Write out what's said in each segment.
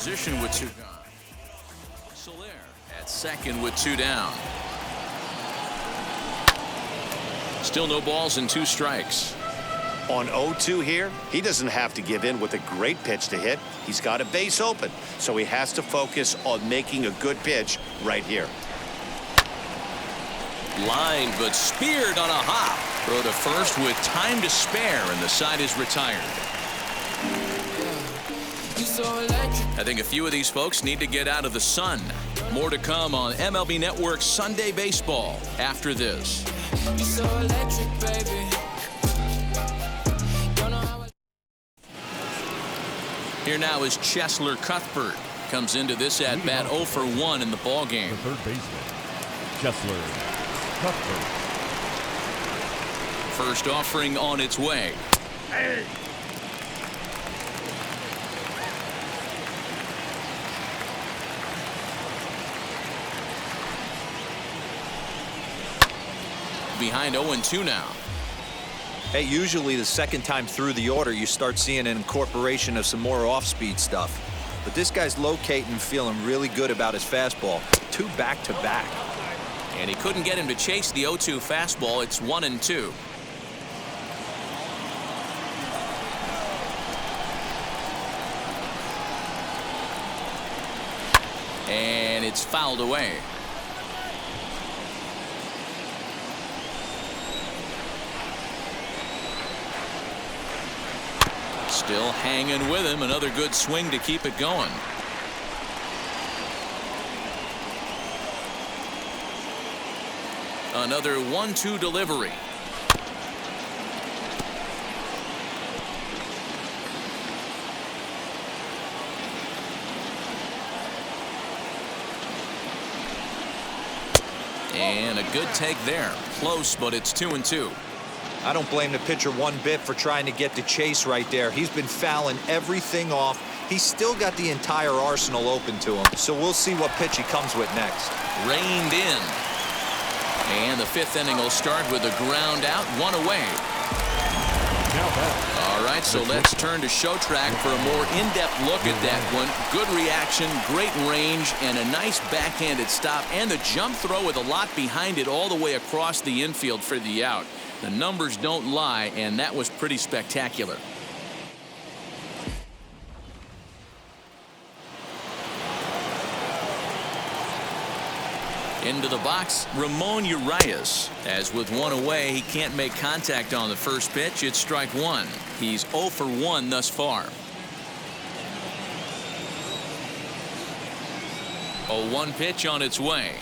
position with 2 gone. Soler at second with 2 down. Still no balls and 2 strikes. On 0-2 here, he doesn't have to give in with a great pitch to hit. He's got a base open, so he has to focus on making a good pitch right here. Line, but speared on a hop. Throw to first with time to spare, and the side is retired. I think a few of these folks need to get out of the sun. More to come on MLB Network's Sunday Baseball after this. Here now is Cheslor Cuthbert. Comes into this at bat 0 for 1 in the ball game. The third baseman, Cheslor Cuthbert. First offering on its way. Hey. Behind 0-2 now. Hey, usually the second time through the order you start seeing an incorporation of some more off-speed stuff. But this guy's locating and feeling really good about his fastball. 2 back-to-back. And he couldn't get him to chase the 0-2 fastball. It's 1-2. And it's fouled away. Still hanging with him. Another good swing to keep it going. Another 1-2 delivery. And a good take there. Close, but it's 2-2. I don't blame the pitcher one bit for trying to get the chase right there. He's been fouling everything off. He's still got the entire arsenal open to him. So we'll see what pitch he comes with next. Reined in. And the 5th inning will start with a ground out, 1 away. All right, so let's turn to Show Track for a more in-depth look at that one. Good reaction, great range, and a nice backhanded stop. And the jump throw with a lot behind it all the way across the infield for the out. The numbers don't lie, and that was pretty spectacular. Into the box, Ramon Urias. As with 1 away, he can't make contact on the first pitch. It's strike 1. He's 0 for 1 thus far. 0-1 pitch on its way.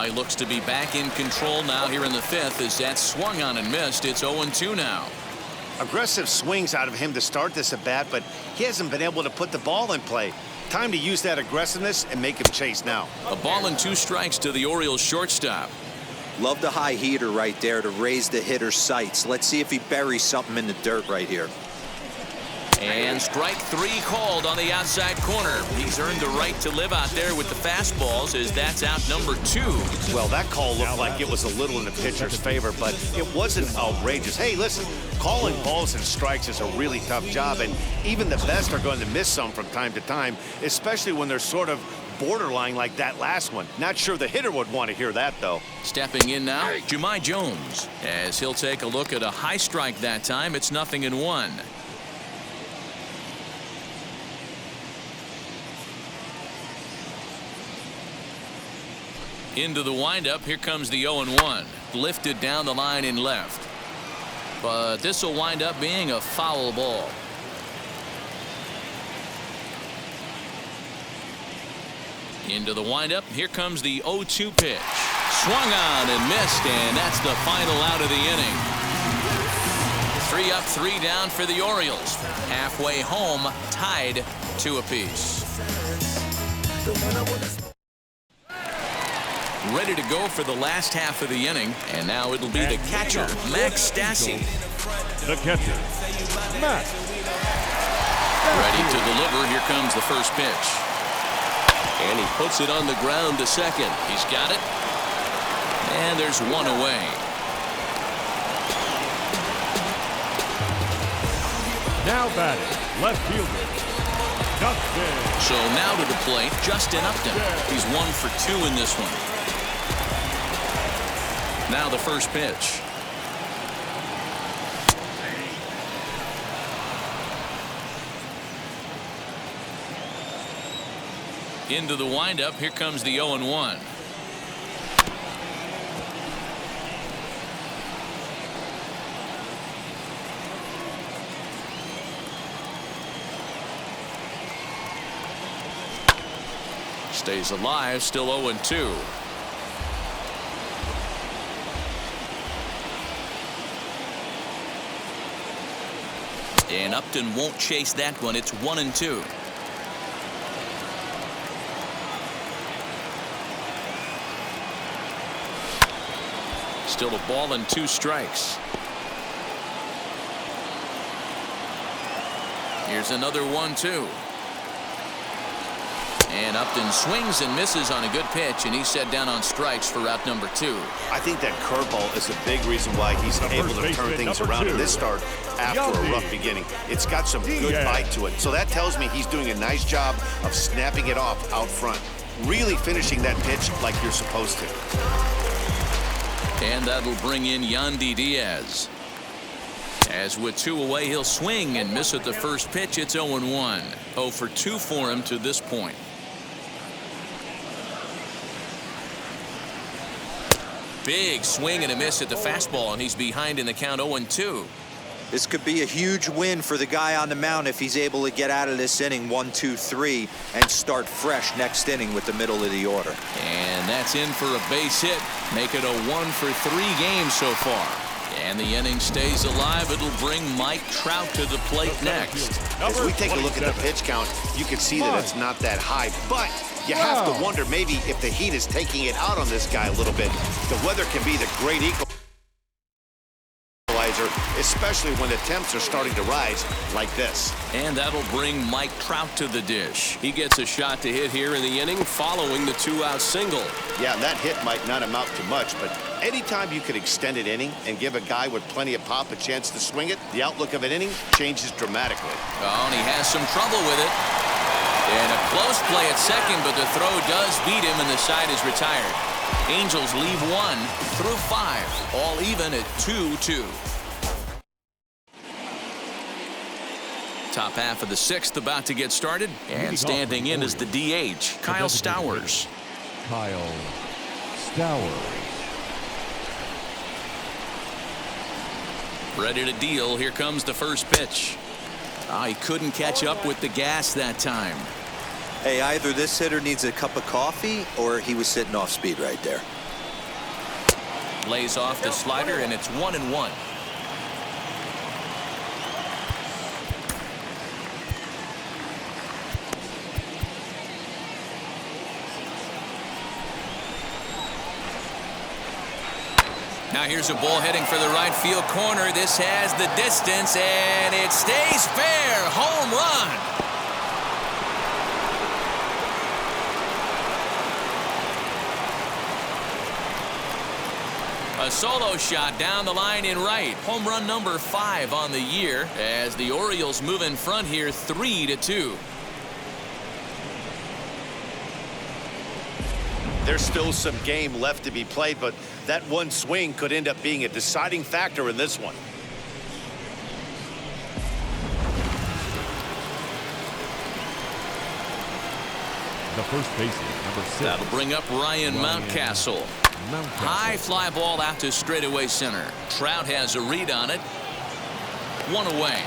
He looks to be back in control now here in the 5th as that swung on and missed. It's 0-2 now. Aggressive swings out of him to start this at bat, but he hasn't been able to put the ball in play. Time to use that aggressiveness and make him chase now. A ball and 2 strikes to the Orioles shortstop. Love the high heater right there to raise the hitter's sights. Let's see if he buries something in the dirt right here. And strike 3 called on the outside corner. He's earned the right to live out there with the fastballs as that's out number 2. Well, that call looked like it was a little in the pitcher's favor, but it wasn't outrageous. Hey, listen, calling balls and strikes is a really tough job, and even the best are going to miss some from time to time, especially when they're sort of borderline like that last one. Not sure the hitter would want to hear that, though. Stepping in now, Jahmai Jones, as he'll take a look at a high strike that time. It's 0-1. Into the windup. Here comes the 0-1. Lifted down the line in left. But this will wind up being a foul ball. Into the windup. Here comes the 0-2 pitch. Swung on and missed, and that's the final out of the inning. 3 up, 3 down for the Orioles. Halfway home, tied 2 apiece. Ready to go for the last half of the inning, and now it'll be the catcher, Max Stassi. The catcher, Max. Ready to deliver. Here comes the first pitch. And he puts it on the ground to second. He's got it. And there's 1 away. Now batting, left fielder, Upton. So now to the plate, Justin Upton. He's 1 for 2 in this one. Now the first pitch. Into the windup. Here comes the 0-1. Stays alive, still 0-2. And Upton won't chase that one. It's 1-2. Still a ball and 2 strikes. Here's another 1-2. And Upton swings and misses on a good pitch, and he's set down on strikes for out number 2. I think that curveball is a big reason why he's able to turn things around in this start after a rough beginning. It's got some good bite to it. So that tells me he's doing a nice job of snapping it off out front. Really finishing that pitch like you're supposed to. And that'll bring in Yandy Diaz. As with 2 away, he'll swing and miss at the first pitch. It's 0-1. 0 for 2 for him to this point. Big swing and a miss at the fastball, and he's behind in the count 0-2. This could be a huge win for the guy on the mound if he's able to get out of this inning 1, 2, 3 and start fresh next inning with the middle of the order. And that's in for a base hit. Make it a 1 for 3 games so far. And the inning stays alive. It'll bring Mike Trout to the plate next. As we take a look at the pitch count, you can see that it's not that high, but you have to wonder maybe if the heat is taking it out on this guy a little bit. The weather can be the great equalizer, especially when the temps are starting to rise like this. And that'll bring Mike Trout to the dish. He gets a shot to hit here in the inning following the 2-out single. Yeah, that hit might not amount to much, but anytime you could extend an inning and give a guy with plenty of pop a chance to swing it, the outlook of an inning changes dramatically. Oh, and he has some trouble with it. And a close play at second, but the throw does beat him, and the side is retired. Angels leave 1 through 5, all even at 2-2. Top half of the 6th about to get started, and standing in is the DH, Kyle Stowers. Kyle Stowers. Ready to deal. Here comes the first pitch. He couldn't catch up with the gas that time. Hey, either this hitter needs a cup of coffee or he was sitting off speed right there. Lays off the slider, and it's 1-1. Now here's a ball heading for the right field corner. This has the distance, and it stays fair. Home run. A solo shot down the line in right. Home run number 5 on the year as the Orioles move in front here 3-2. There's still some game left to be played, but that one swing could end up being a deciding factor in this one. The first baseman, number 6. That'll bring up Ryan Mountcastle. High fly ball out to straightaway center. Trout has a read on it. 1 away.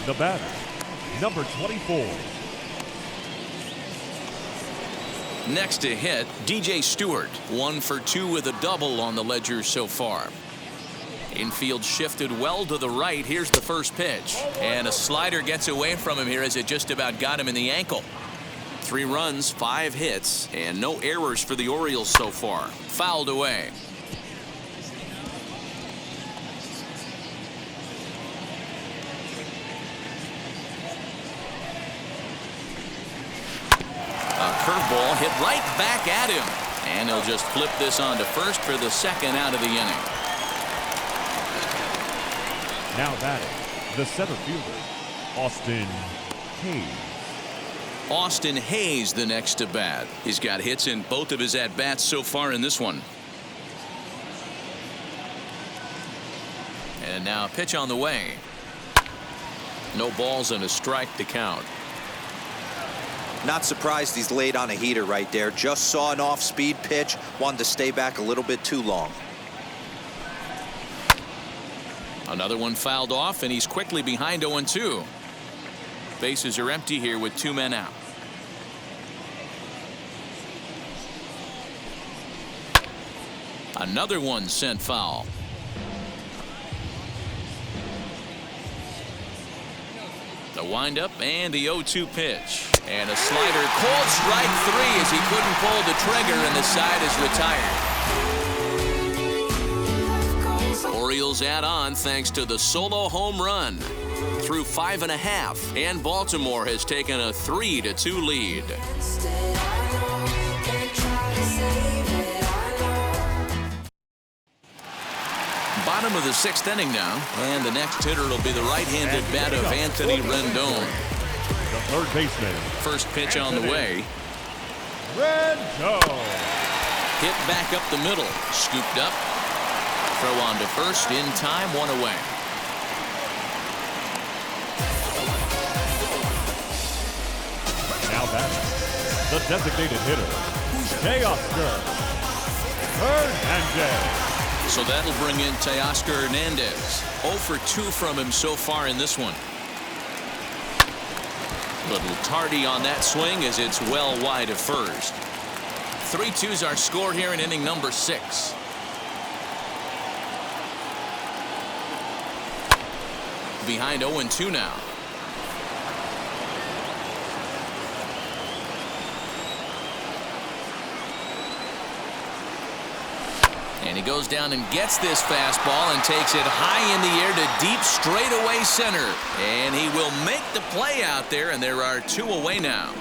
The batter, number 24. Next to hit, DJ Stewart. 1 for 2 with a double on the ledger so far. Infield shifted well to the right. Here's the first pitch. And a slider gets away from him here as it just about got him in the ankle. 3 runs, 5 hits, and no errors for the Orioles so far. Fouled away. A curveball hit right back at him. And he'll just flip this on to first for the 2nd out of the inning. Now batting, the center fielder, Austin Hayes. Austin Hayes the next to bat. He's got hits in both of his at-bats so far in this one. And now a pitch on the way. No balls and a strike to count. Not surprised he's laid on a heater right there. Just saw an off-speed pitch. Wanted to stay back a little bit too long. Another one fouled off, and he's quickly behind 0-2. Bases are empty here with 2 men out. Another one sent foul. The windup and the 0-2 pitch. And a slider. Cold strike 3 as he couldn't pull the trigger, and the side is retired. Orioles add on thanks to the solo home run. Through 5.5, and Baltimore has taken a 3-2 lead. Bottom of the 6th inning now, and the next hitter will be the right-handed bat of Anthony Rendon. The third baseman. First pitch on the way. Rendon. Hit back up the middle. Scooped up. Throw on to first in time. 1 away. Now batting, the designated hitter, Teoscar Hernandez. So that'll bring in Teoscar Hernandez. 0 for 2 from him so far in this one. Little tardy on that swing as it's well wide of first. 3-2's our score here in inning number 6. Behind 0-2 now. And he goes down and gets this fastball and takes it high in the air to deep straightaway center. And he will make the play out there, and there are 2 away now.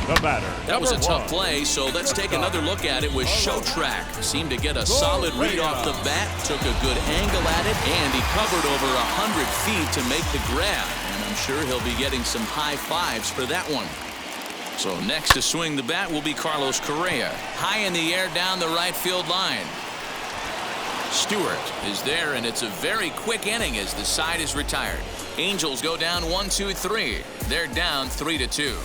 The batter. That was a tough play, so let's take another look at it with Showtrack. Seemed to get a solid read off the bat, took a good angle at it, and he covered over 100 feet to make the grab. And I'm sure he'll be getting some high fives for that one. So next to swing the bat will be Carlos Correa. High in the air down the right field line. Stewart is there, and it's a very quick inning as the side is retired. Angels go down 1-2-3. They're down 3-2.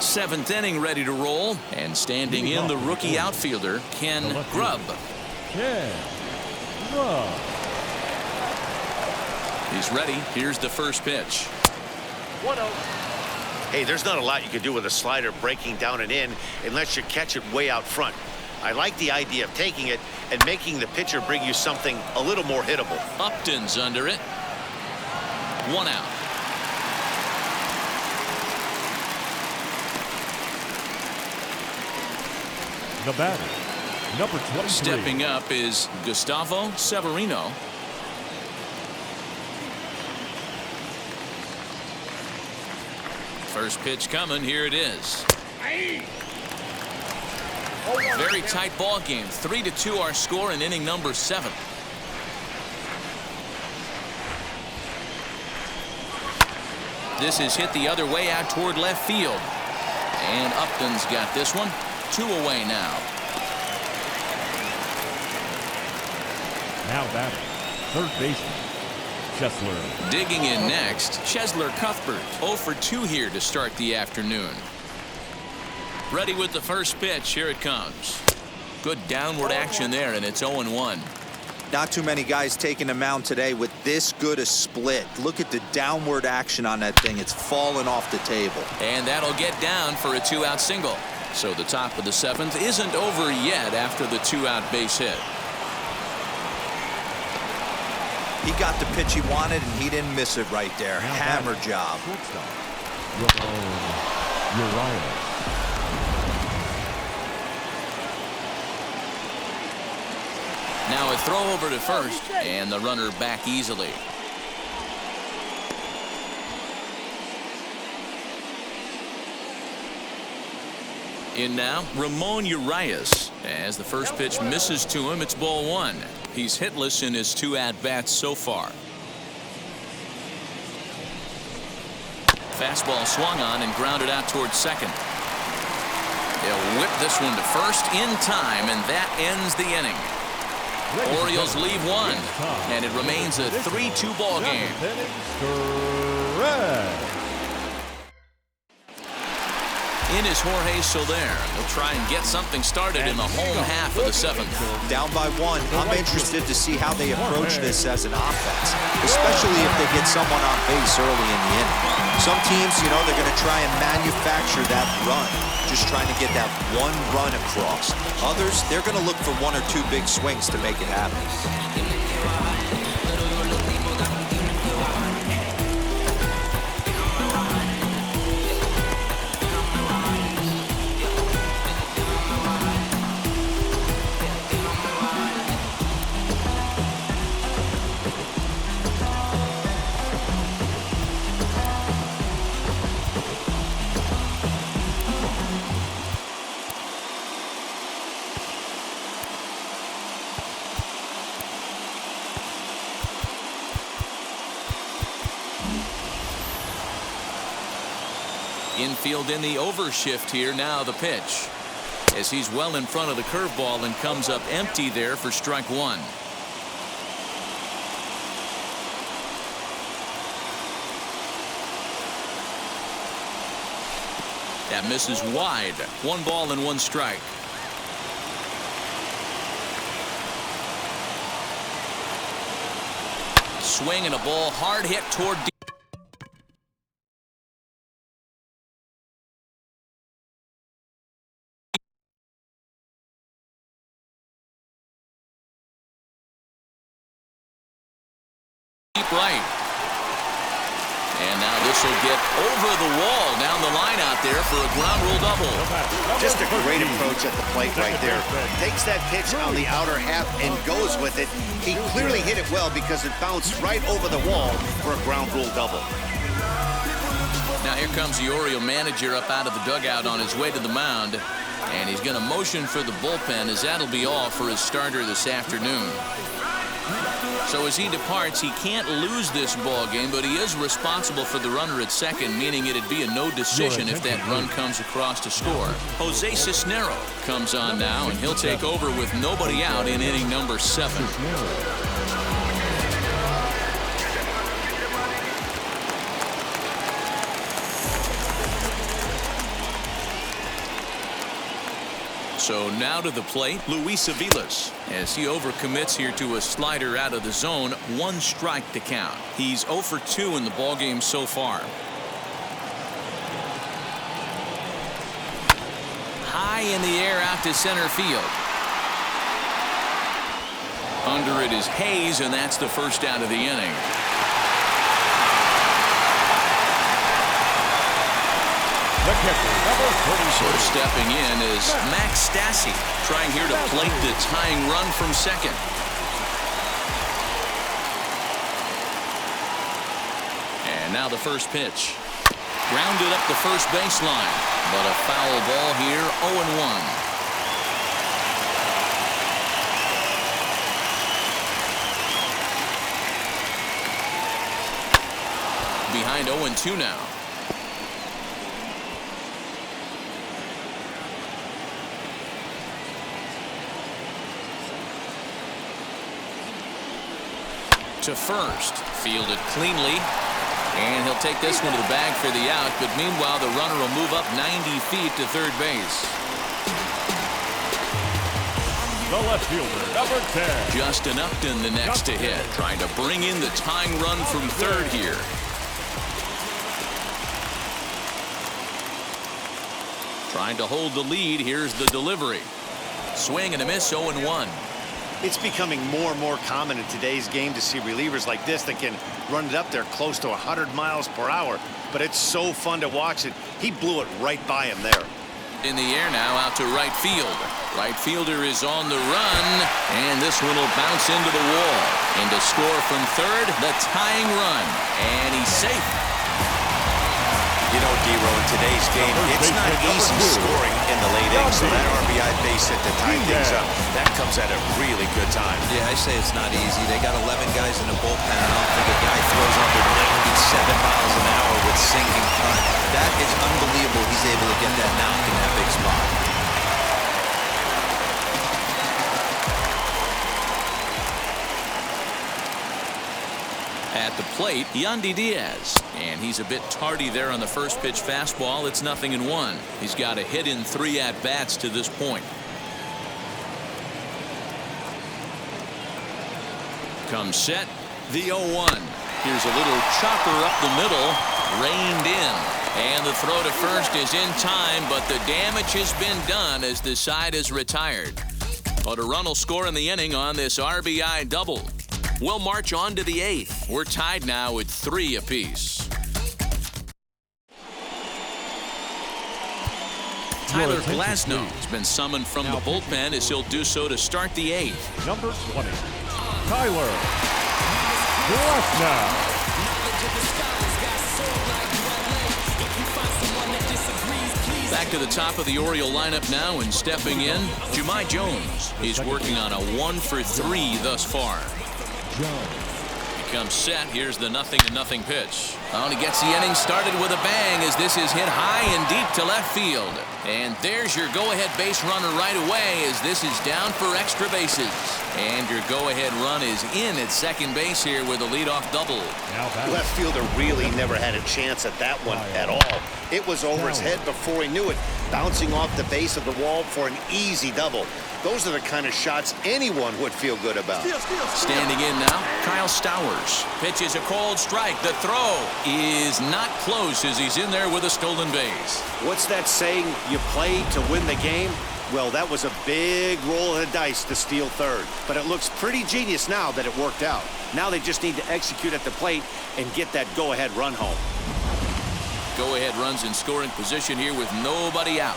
Seventh inning ready to roll, and standing in the rookie outfielder Ken Grubb. Ken Grubb. He's ready. Here's the first pitch. 1-0. Hey, there's not a lot you can do with a slider breaking down and in unless you catch it way out front. I like the idea of taking it and making the pitcher bring you something a little more hittable. Upton's under it. 1 out. The batter, number 23. Stepping up is Gustavo Severino. First pitch coming. Here it is. Very tight ball game. 3-2 our score in inning number 7. This is hit the other way out toward left field. And Upton's got this one. 2 away now. Now batting, third baseman, Chesler. Digging in next, Chesler Cuthbert. 0 for 2 here to start the afternoon. Ready with the first pitch. Here it comes. Good downward action there, and it's 0-1. Not too many guys taking the mound today with this good a split. Look at the downward action on that thing. It's falling off the table. And that'll get down for a 2-out single. So the top of the 7th isn't over yet after the 2-out base hit. He got the pitch he wanted, and he didn't miss it right there. Hammer job. Shortstop, Urias. Now a throw over to first, and the runner back easily. In now, Ramon Urias. As the first pitch misses to him, it's ball one. He's hitless in his 2 at-bats so far. Fastball swung on and grounded out towards second. They'll whip this one to first in time, and that ends the inning. Orioles leave one, and it remains a 3-2 ball game. In is Jorge Soler. He'll try and get something started in the home half of the 7th. Down by 1. I'm interested to see how they approach this as an offense, especially if they get someone on base early in the inning. Some teams, you know, they're going to try and manufacture that run, just trying to get that one run across. Others, they're going to look for 1 or 2 big swings to make it happen. Infield in the overshift here. Now the pitch, as he's well in front of the curveball and comes up empty there for strike 1. That misses wide. 1 ball and 1 strike. Swing and a ball hard hit toward deep. Right. And now this will get over the wall down the line out there for a ground rule double. Just a great approach at the plate right there. Takes that pitch on the outer half and goes with it. He clearly hit it well because it bounced right over the wall for a ground rule double. Now here comes the Oriole manager up out of the dugout on his way to the mound. And he's going to motion for the bullpen, as that'll be all for his starter this afternoon. So as he departs, he can't lose this ball game, but he is responsible for the runner at second, meaning it'd be a no decision if that run comes across to score. Jose Cisnero comes on now, and he'll take over with nobody out in inning number 7. So now to the plate, Luis Aviles, as he overcommits here to a slider out of the zone. 1 strike to count. He's 0 for 2 in the ballgame so far. High in the air out to center field. Under it is Hayes, and that's the first out of the inning. So stepping in is Max Stassi, trying here to plate the tying run from second. And now the first pitch. Grounded up the first baseline, but a foul ball here, 0-1. Behind 0-2 now. To first, fielded cleanly, and he'll take this one to the bag for the out, but meanwhile the runner will move up 90 feet to third base. The left fielder, number 10. Justin Upton the next to hit, trying to bring in the tying run from third here. Trying to hold the lead. Here's the delivery. Swing and a miss, 0-1. It's becoming more and more common in today's game to see relievers like this that can run it up there close to 100 miles per hour, but it's so fun to watch it. He blew it right by him there. In the air now, out to right field. Right fielder is on the run, and this one will bounce into the wall. And to score from third, the tying run, and he's safe. You know, D-Row, in today's game, it's not easy scoring in the late innings, so that RBI base hit to tie things up. That comes at a really good time. Yeah, I say it's not easy. They got 11 guys in the bullpen. I don't think a guy throws under 97 miles an hour with sinking cut. That is unbelievable. He's able to get that knock in that big spot. At the plate, Yandy Diaz. And he's a bit tardy there on the first pitch fastball. It's 0-1. He's got a hit in 3 at-bats to this point. Comes set, the 0-1. Here's a little chopper up the middle, reined in. And the throw to first is in time, but the damage has been done as the side is retired. But a run will score in the inning on this RBI double. We'll march on to the 8th. We're tied now at 3 apiece. Tyler Glasnow has been summoned from the bullpen as he'll do so to start the 8th. Number 20, Tyler Glasnow. Back to the top of the Oriole lineup now, and stepping in, Jahmai Jones. He's working on a 1-for-3 thus far. He comes set. Here's the 0-0 pitch. Oh, and he gets the inning started with a bang as this is hit high and deep to left field. And there's your go-ahead base runner right away as this is down for extra bases. And your go-ahead run is in at second base here with a leadoff double. Left fielder really never had a chance at that one at all. It was over his head before he knew it, bouncing off the base of the wall for an easy double. Those are the kind of shots anyone would feel good about. Standing in now, Kyle Stowers. Pitches a cold strike. The throw is not close as he's in there with a stolen base. What's that saying? You play to win the game? Well, that was a big roll of the dice to steal third. But it looks pretty genius now that it worked out. Now they just need to execute at the plate and get that go-ahead run home. Go-ahead runs in scoring position here with nobody out.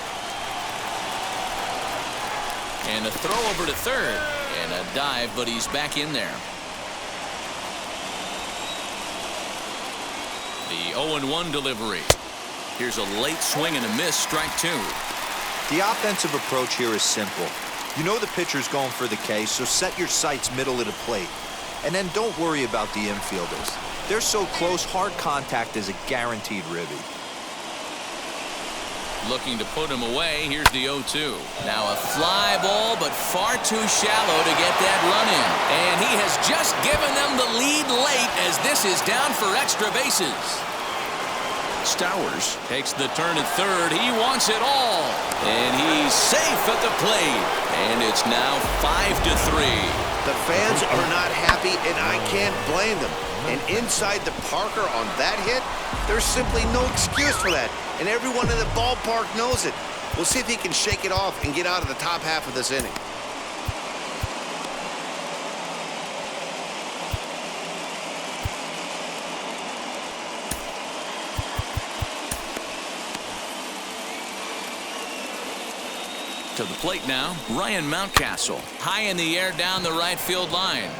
And a throw over to third. And a dive, but he's back in there. The 0-1 delivery. Here's a late swing and a miss, strike 2. The offensive approach here is simple. You know the pitcher's going for the K, so set your sights middle of the plate. And then don't worry about the infielders. They're so close, hard contact is a guaranteed ribby. Looking to put him away. Here's the 0-2. Now a fly ball, but far too shallow to get that run in. And he has just given them the lead late as this is down for extra bases. Stowers takes the turn at third. He wants it all. And he's safe at the plate. And it's now 5-3. The fans are not happy, and I can't blame them. And inside the Parker on that hit, there's simply no excuse for that. And everyone in the ballpark knows it. We'll see if he can shake it off and get out of the top half of this inning. To the plate now, Ryan Mountcastle. High in the air down the right field line.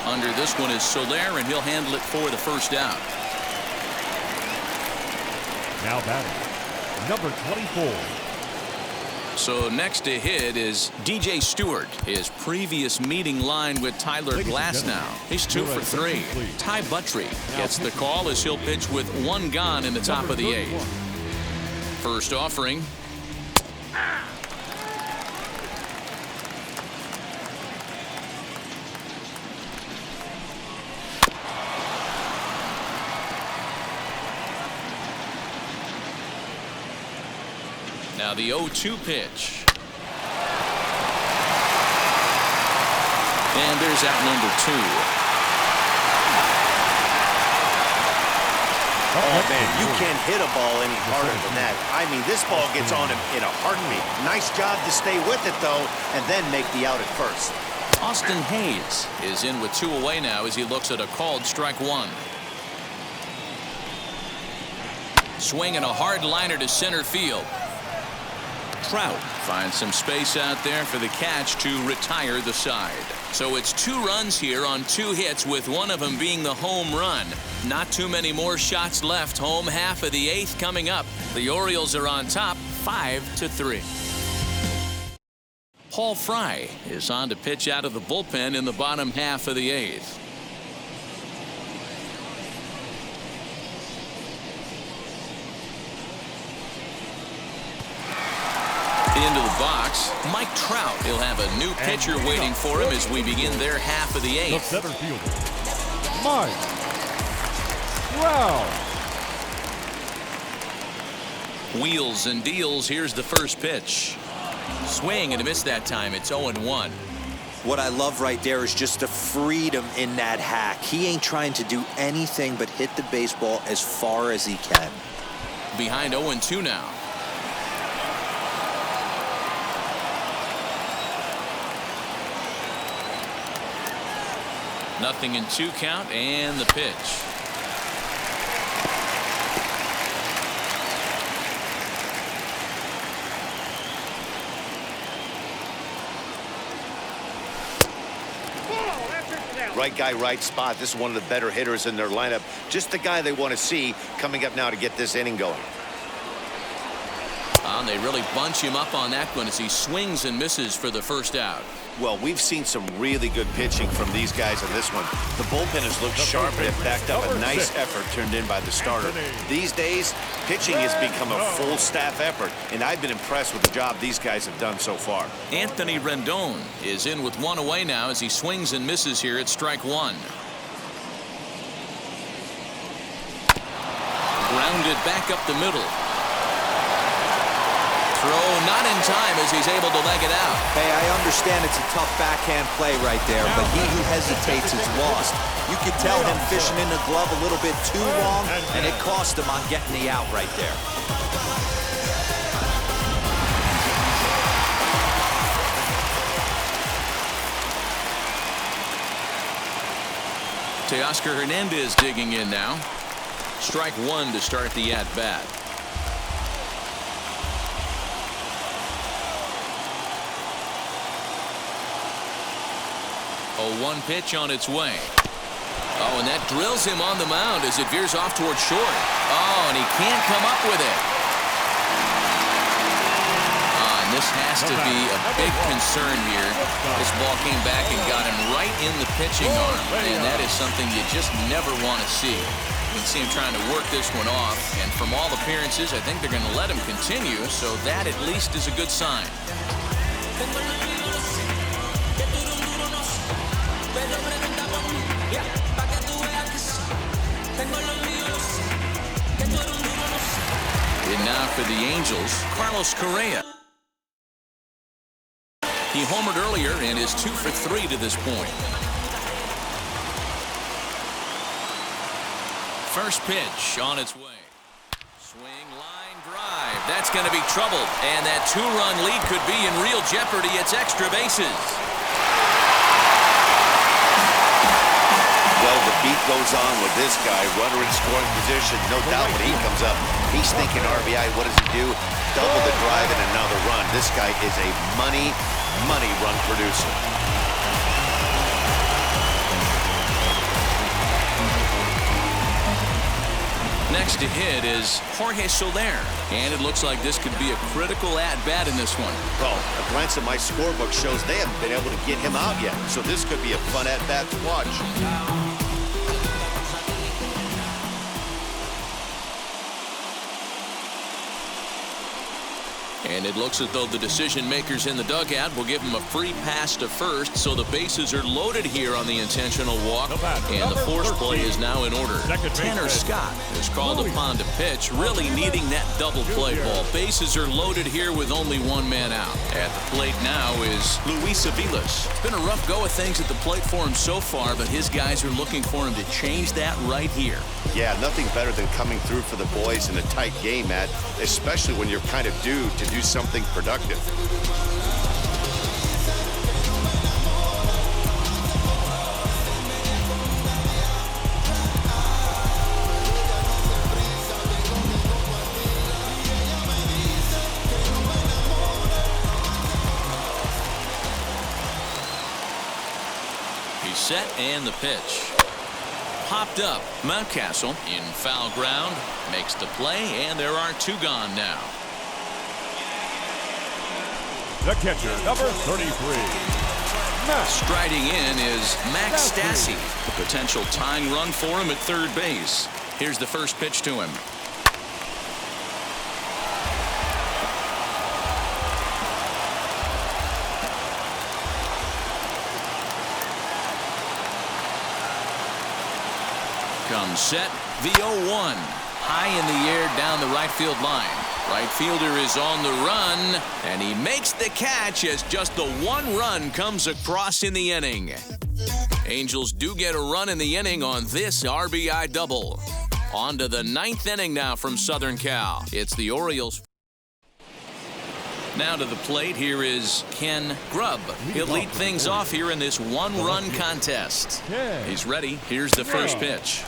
Under this one is Soler, and he'll handle it for the first out. Now batting, number 24. So next to hit is DJ Stewart. His previous meeting line with Tyler Glasnow. He's 2 for 3. Ty Buttrey gets the call as he'll pitch with 1 gone in the top of the 8th. First offering. Now the 0-2 pitch. And there's out number 2. Oh, man, you can't hit a ball any harder than that. I mean, this ball gets on him in a heartbeat. Nice job to stay with it, though, and then make the out at first. Austin Hayes is in with 2 away now as he looks at a called strike 1. Swing and a hard liner to center field. Trout finds some space out there for the catch to retire the side. So it's 2 runs here on 2 hits, with one of them being the home run. Not too many more shots left. Home half of the 8th coming up. The Orioles are on top 5-3. Paul Fry is on to pitch out of the bullpen in the bottom half of the 8th. Into the box, Mike Trout. He'll have a new pitcher waiting for him as we begin their half of the 8th. The center fielder, Mike Trout. Wheels and deals. Here's the first pitch. Swing and a miss that time. It's 0-1. What I love right there is just the freedom in that hack. He ain't trying to do anything but hit the baseball as far as he can. Behind 0-2 now. Nothing in 2 count, and the pitch. Right guy, right spot. This is one of the better hitters in their lineup. Just the guy they want to see coming up now to get this inning going. And they really bunch him up on that one as he swings and misses for the first out. Well, we've seen some really good pitching from these guys in this one. The bullpen has looked sharp and it backed up a nice effort turned in by the starter. These days, pitching has become a full staff effort, and I've been impressed with the job these guys have done so far. Anthony Rendon is in with 1 away now as he swings and misses here at strike 1. Grounded back up the middle. Throw not in time as he's able to leg it out. Hey, I understand it's a tough backhand play right there, but he who hesitates is lost. You could tell him fishing in the glove a little bit too long, and it cost him on getting the out right there. Teoscar Hernandez digging in now. Strike 1 to start the at-bat. 0-1 pitch on its way. Oh, and that drills him on the mound as it veers off towards short. Oh, and he can't come up with it. And this has to be a big concern here. This ball came back and got him right in the pitching arm, and that is something you just never want to see. You can see him trying to work this one off, and from all appearances, I think they're going to let him continue, so that at least is a good sign. And now for the Angels, Carlos Correa. He homered earlier and is 2 for 3 to this point. First pitch on its way. Swing, line, drive. That's going to be troubled. And that 2-run lead could be in real jeopardy. It's extra bases. Well, the beat goes on with this guy. Runner in scoring position. No doubt when he comes up, he's thinking RBI. What does he do? Double the drive and another run. This guy is a money run producer. Next to hit is Jorge Soler. And it looks like this could be a critical at-bat in this one. Well, a glance at my scorebook shows they haven't been able to get him out yet. So this could be a fun at-bat to watch. And it looks as though the decision makers in the dugout will give him a free pass to first, so the bases are loaded here on the intentional walk, and the force play is now in order. Tanner Scott is called upon to pitch, really needing that double play ball. Bases are loaded here with only 1 man out. At the plate now is Luis Aviles. It's been a rough go of things at the plate for him so far, but his guys are looking for him to change that right here. Yeah, nothing better than coming through for the boys in a tight game, Matt, especially when you're kind of due to do something productive. He's set and the pitch. Popped up. Mountcastle in foul ground makes the play, and there are 2 gone now. The catcher, number 33. Max. Striding in is Max Stassi. A potential tying run for him at third base. Here's the first pitch to him. Comes set, the 0-1. High in the air down the right field line. Right fielder is on the run, and he makes the catch as just the 1 run comes across in the inning. Angels do get a run in the inning on this RBI double. On to the 9th inning now from Southern Cal. It's the Orioles. Now to the plate, here is Ken Grubb. He'll lead things off here in this 1-run contest. He's ready. Here's the first pitch.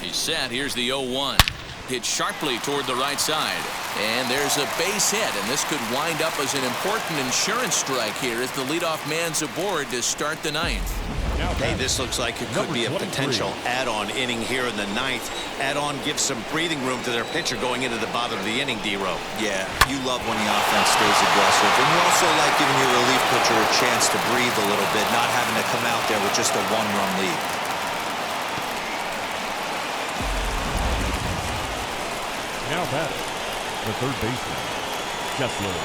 He's set. Here's the 0-1. Hit sharply toward the right side. And there's a base hit, and this could wind up as an important insurance strike here as the leadoff man's aboard to start the 9th. Hey, this looks like it could be a potential add-on inning here in the 9th. Add-on gives some breathing room to their pitcher going into the bottom of the inning, D-Row. Yeah, you love when the offense stays aggressive. And you also like giving your relief pitcher a chance to breathe a little bit, not having to come out there with just a 1-run lead. Now batting, the third baseman, Chesler.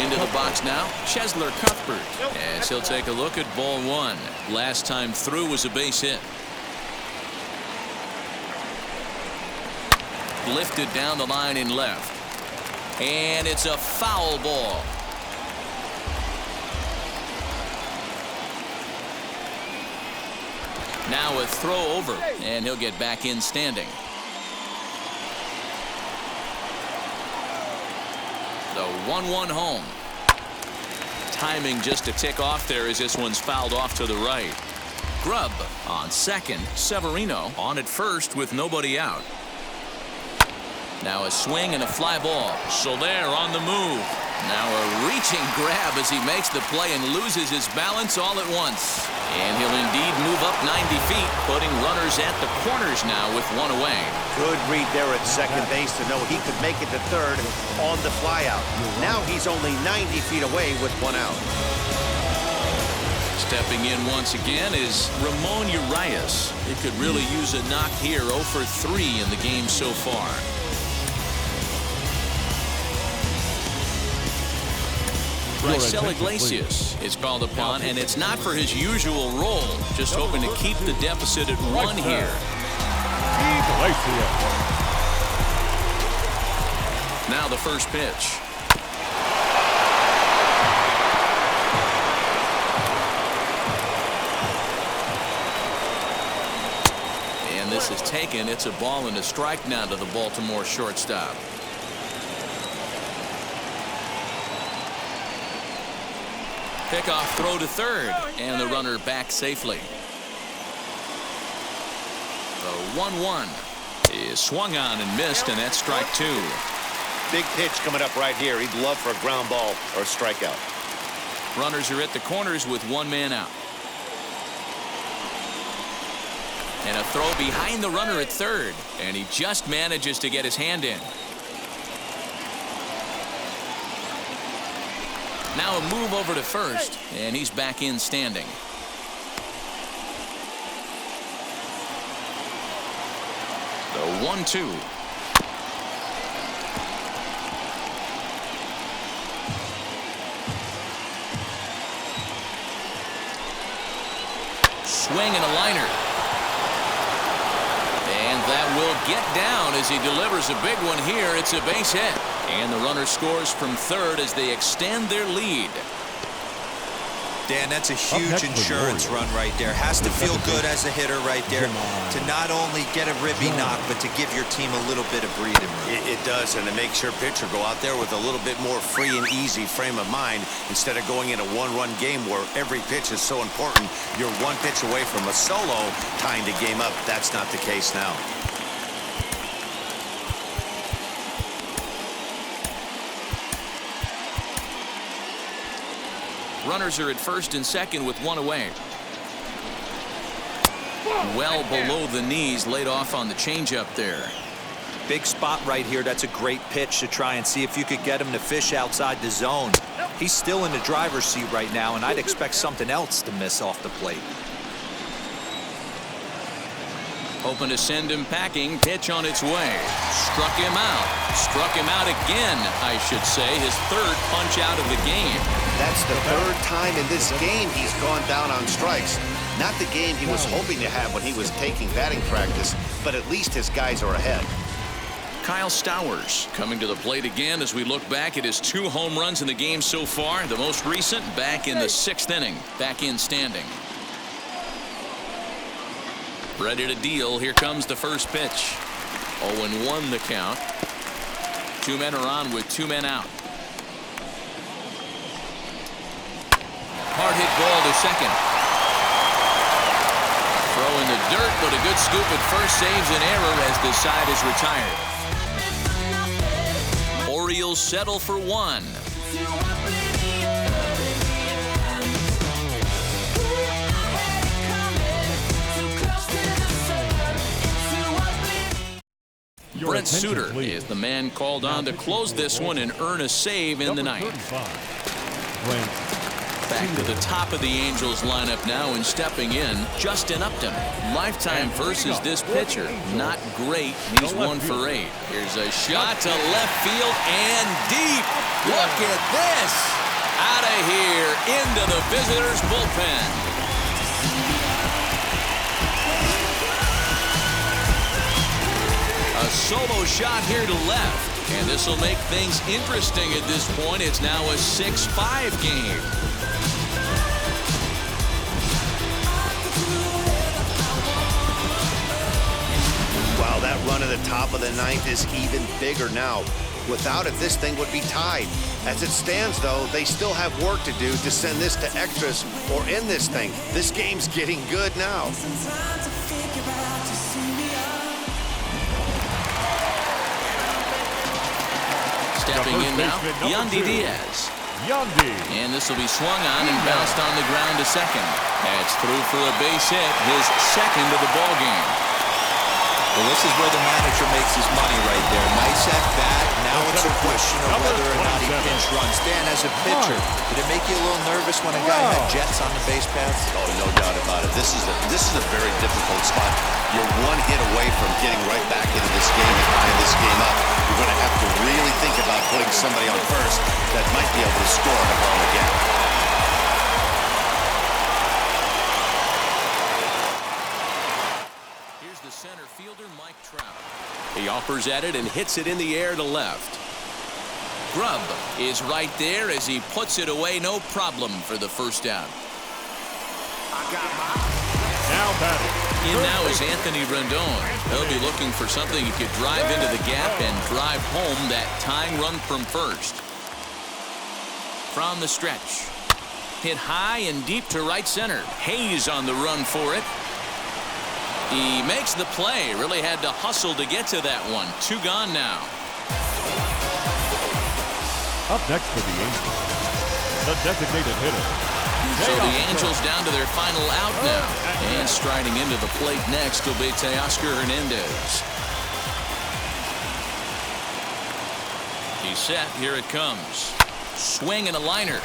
Into the box now, Chesler Cuthbert, as he'll take a look at ball 1. Last time through was a base hit. Lifted down the line in left. And it's a foul ball. Now a throw over, and he'll get back in standing. The 1-1 home. Timing just a tick off there as this one's fouled off to the right. Grubb on second. Severino on at first with nobody out. Now a swing and a fly ball. Soler on the move. Now a reaching grab as he makes the play and loses his balance all at once. And he'll indeed move up 90 feet, putting runners at the corners now with 1 away. Good read there at second base to know he could make it to third on the flyout. Now he's only 90 feet away with 1 out. Stepping in once again is Ramon Urias. He could really use a knock here. 0 for 3 in the game so far. Raisel Iglesias is called upon, and it's not for his usual role. Just hoping to keep the deficit at 1 here. Now the first pitch. And this is taken. It's a ball and a strike now to the Baltimore shortstop. Pickoff throw to third, and the runner back safely. The 1-1 is swung on and missed, and that's strike 2. Big pitch coming up right here. He'd love for a ground ball or a strikeout. Runners are at the corners with 1 man out. And a throw behind the runner at third, and he just manages to get his hand in. Now a move over to first, and he's back in standing. The 1-2. Swing and a liner. And that will get down as he delivers a big one here. It's a base hit. And the runner scores from third as they extend their lead. Dan, that's a huge insurance run right there. Has to feel good as a hitter right there to not only get a ribby knock, but to give your team a little bit of breathing room. It does, and it makes your pitcher go out there with a little bit more free and easy frame of mind instead of going in a 1-run game where every pitch is so important. You're 1 pitch away from a solo tying the game up. That's not the case now. Runners are at first and second with one away. Well below the knees, laid off on the changeup there. Big spot right here. That's a great pitch to try and see if you could get him to fish outside the zone. He's still in the driver's seat right now, and I'd expect something else to miss off the plate. Hoping to send him packing. Pitch on its way. Struck him out. Struck him out again, I should say. His third punch out of the game. That's the third time in this game he's gone down on strikes. Not the game he was hoping to have when he was taking batting practice, but at least his guys are ahead. Kyle Stowers coming to the plate again as we look back at his 2 home runs in the game so far. The most recent back in the 6th inning. Back in standing. Ready to deal. Here comes the first pitch. 0-1 the count. 2 men are on with 2 men out. Hard hit ball to second. Throw in the dirt, but a good scoop at first saves an error as the side is retired. Orioles settle for 1. Brent Suter is the man called on to close this one and earn a save in the ninth. Back to the top of the Angels lineup now, and stepping in, Justin Upton. Lifetime versus this pitcher. Not great. He's 1 for 8. Here's a shot to left field and deep. Look at this. Out of here into the visitors' bullpen. A solo shot here to left. And this will make things interesting at this point. It's now a 6-5 game. Wow, that run at the top of the 9th is even bigger now. Without it, this thing would be tied. As it stands, though, they still have work to do to send this to extras or end this thing. This game's getting good now. Stepping in now, Yandy Diaz. And this will be swung on and bounced on the ground to second. That's through for a base hit, his second of the ball game. Well, this is where the manager makes his money right there. Nice at bat. Now it's a question of whether or not he pinch runs. Dan, as a pitcher, did it make you a little nervous when a guy had jets on the base paths? Oh, no doubt about it. This is a very difficult spot. You're 1 hit away from getting right back into this game and tying this game up. You're going to have to really think about putting somebody on first that might be able to score on the ball again. Center fielder Mike Trout. He offers at it and hits it in the air to left. Grubb is right there as he puts it away. No problem for the first out. Now batting. In now is Anthony Rendon. He'll be looking for something he could drive into the gap and drive home that tying run from first. From the stretch. Hit high and deep to right center. Hayes on the run for it. He makes the play. Really had to hustle to get to that one. 2 gone now. Up next for the Angels, the designated hitter. So the Angels down to their final out now. And striding into the plate next will be Teoscar Hernandez. He's set. Here it comes. Swing and a liner.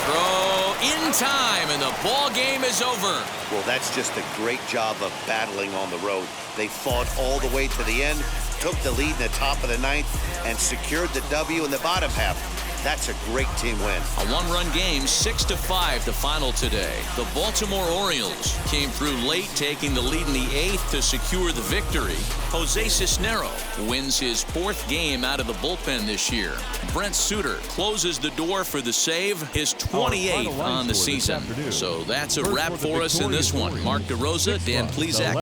Throw in time, and the ball game is over. Well, that's just a great job of battling on the road. They fought all the way to the end, took the lead in the top of the 9th, and secured the W in the bottom half. That's a great team win. A 1-run game, 6-5 the final today. The Baltimore Orioles came through late, taking the lead in the 8th to secure the victory. Jose Cisnero wins his 4th game out of the bullpen this year. Brent Suter closes the door for the save, his 28th on the season. So that's a wrap for us in this one. Mark DeRosa, Dan Plesac.